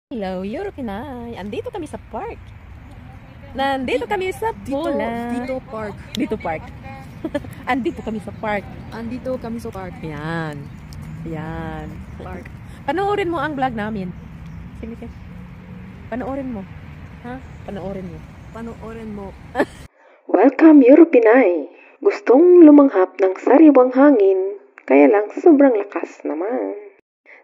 Hello, Europinay. Andito kami sa park. Nandito kami sa Poland. Dito park. Dito park. Andito kami sa park. Andito kami sa park. Yan. Yan. Park. Panoorin mo ang vlog namin. Sige, sige. Panoorin mo. Ha? Panoorin mo. Panoorin mo. Welcome, Europinay. Gustong lumanghap ng sariwang hangin, kaya lang sobrang lakas naman.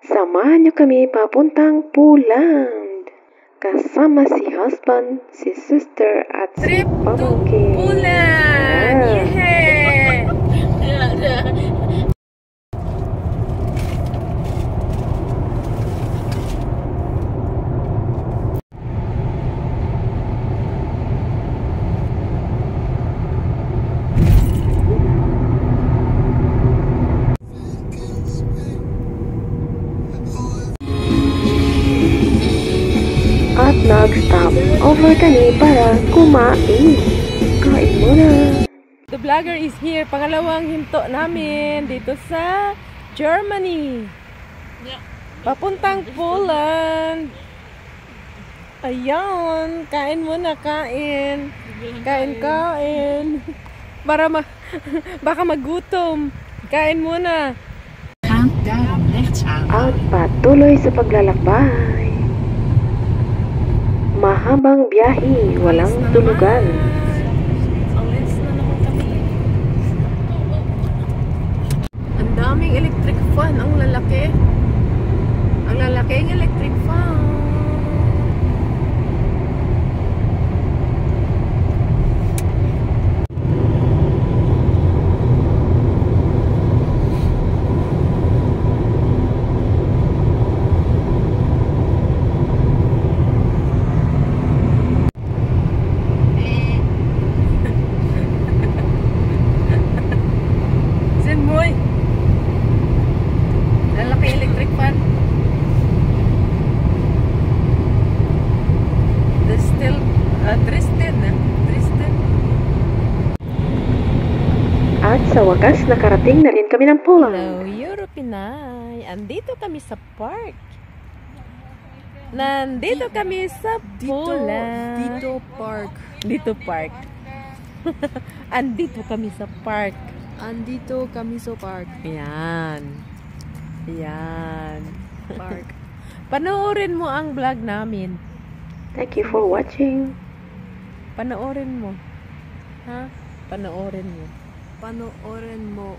Samahan niyo kami papuntang Poland. Kasama si husband, si sister, at Trip si to pamangkin. Poland! Yeah! At nag-stop over kami para kumain. Kain muna. The vlogger is here. Pangalawang hinto namin dito sa Germany. Papuntang Poland. Ayan. Kain muna, kain. Kain. Baka magutom. Kain muna. At patuloy sa paglalakbay. Mahabang biyahe, walang tulugan. Alis na naman kami. Ang daming electric fan. Ang lalaki. Ang lalaking electric fan. Lalaki electric fan. There's still Dresden. At sa wakas, nakarating na rin kami ng Poland. Hello, Europinay. Andito kami sa park. Nandito kami sa Poland. Dito park. Dito park. Andito kami sa park. Andito kami sa park. Yan. Yan. Park. Panoorin mo ang vlog namin. Thank you for watching. Panoorin mo. Ha? Panoorin mo. Panoorin mo.